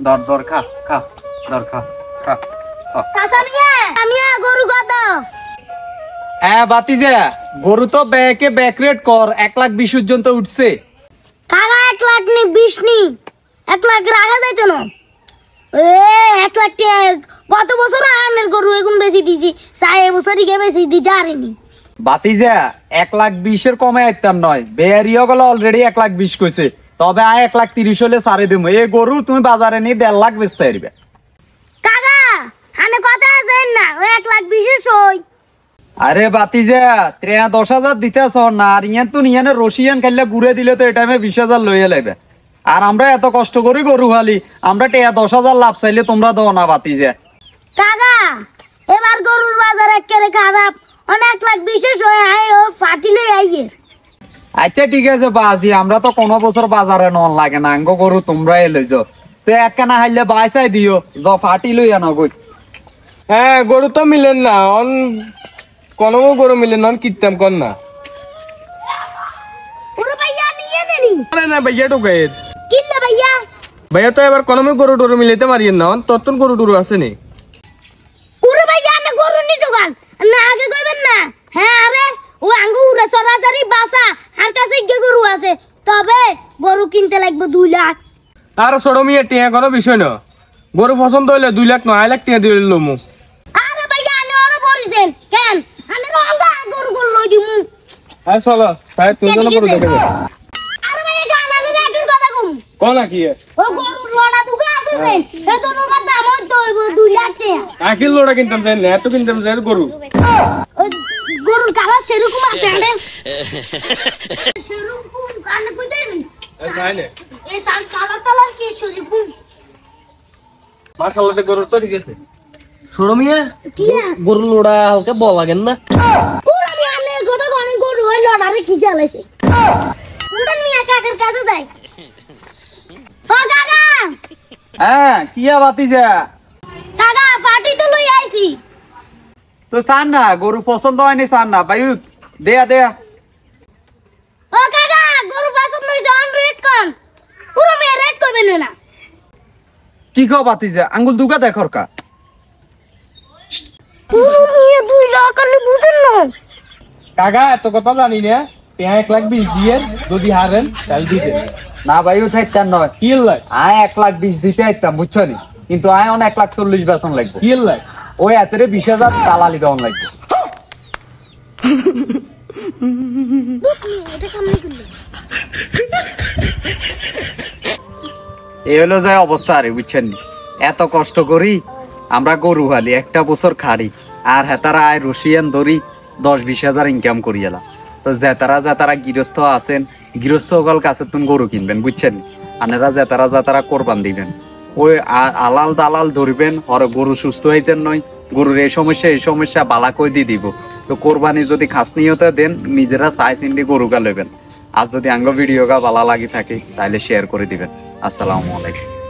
দর দর খা খা দর খা খা চাচা মিয়া গরু কত? বাতিজা গরু তো ব্যাকে ব্যাক রেট কর 1,20,000 পর্যন্ত উঠছে। কাকা 1,00,000 নি 20 নি 1,00,000 রাখা যাইতো না। 1,00,000 টাকা কত বছর আনের গরু এখন বেশি দিছি, 4 বছরই কে বেশি দিতে আরেনি। বাতিজা 1,20,000 কমে আইতাম নয়, বেয়ারিও গেল অলরেডি 1,20,000 কইছে, তবে 1,30,000 হলে সারে দেবো। এই গরু তুমি বাজারে নিয়ে 1.5 লাখ বেচতে পারবে। কাকা আনে কথা আছে না, 1,20,000 সই। আরে বাতিজা 10,000 দিতেছ না, আর ইয়ান তো নিয়ানে রশিয়ান খাইলে ঘুরে দিলে তো এই টাইমে 20,000 লইয়া লাগবে। আর আমরা এত কষ্ট করি গরু হালি, আমরা 10,000 লাভ চাইলে তোমরা দাও না বাতিজা। কাকা এবার গরুর বাজার একেবারে খারাপ, 1,20,000 সই আয় ও ফাটিলে আইয়ের। আচ্ছা ঠিক আছে বাজি, আমরা তো কোনো বছর বাজারে নন লাগে না, আঙ্গ গরু তোমরাই লইছ, তো একখানা হাইলে বাইসাই দিও জ ফাটি লইয়া নগই। হ্যাঁ গরু তো মিলেন না, কোনো গরু মিলেন না, কিনতাম কর না। ওরে ভাইয়া নিয়ে নেনি না ভাইয়া ঢুকে কিনলে ভাইয়া। ভাইয়া তো এবার কোনো গরু টরু মিলাইতে পারিয়েন না, তোর গরু টরু আছে নি। ওরে ভাইয়া আনে গরু নি দোকান না আগে কইবেন না। হ্যাঁ আরে ও আঙ্গু উড়ে সরাসরি বাসা আর কাছে গরু আছে, তবে গরু কিনতে লাগবে 2 লাখ। আর ছোট মিয়া টিয়া কোনো বিষয় না, গরু পছন্দ হইলে 2 লাখ 9 লাখ টিয়া দিয়ে লমু। আরে ভাইয়া আনে ওরে বলিছেন কেন আনে রঙা গরু গরু লই দিমু। হ্যাঁ চলো তাই তুই জন্য গরু দেখে যা। আরে ভাইয়া গান আনে একদিন কথা কম কোন কি ও গরুর লড়া দুগে আছে যে এ দুটোর দাম হইতো 2 লাখ টাকা। আকিল লোড়া কিনতাম চাই না, এত কিনতাম চাই গরু। ওই গরুর কালার সেরকম আছে আরে সেরকম কানে কইতেন এই সাল কালার কি সেরকম। মাশাআল্লাহ গরু তো ঠিক আছে। ছোট মিয়া গরু লোড়া হালকা বল লাগেন না। পুরা মিয়া আনে কথা কোনে গরু ওই লড়ারে খিচে আলাইছে। পুরা মিয়া কাকার কাছে যাই। ও কাকা কিয়া বাতিজা কাকা পার্টি তো লই আইছি। তো সান না গরু পছন্দ হয়নি, সান না ভাই দেয়া দেয়া। ও কাকা গরু পছন্দ হইছে অন রেট কোন পুরো মিয়া রেট কইবেন না। কি কও বাতিজা আঙ্গুল দুগা দেখর কা পুরো মিয়া 2 লাখ আনি বুঝেন না। কাকা এত কথা জানি না, টিয়া 1,20,000 দিয়ে যদি হারেন তাহলে দিতে না ভাই থাকতাম নয়। কি লাই 1,20,000 দিতে একতাম বুঝছো নি, কিন্তু 1,40,000 বেতন লাগবে। কি লাই ওই এতেরে 20,000 দালালি দেওয়ান লাগবে। এটা কেমন করলি? এই হলো যায় অবস্থা আরে বুঝছেন নি, এত কষ্ট করি আমরা গরু হালি, একটা বছর খাড়ি, আর হেতারা আয় রশিয়ান ধরি 10-20,000 ইনকাম করি এলাম। তো যাতারা গৃহস্থ আছেন, গৃহস্থ সকল কাছে তুমি গরু কিনবেন বুঝছেন, আনেরা যাতারা কোরবান দিবেন, ওই আলাল দালাল ধরবেন, আর গরু সুস্থ হইতেন নয়, গরুর এই সমস্যা বালা কই দিয়ে দিব। তো কোরবানি যদি খাস নিয়তে দেন, নিজেরা সাই চিন্তি গরু গা লইবেন। আর যদি আঙ্গ ভিডিও গা ভালো লাগি থাকে তাহলে শেয়ার করে দিবেন। আসসালামু আলাইকুম।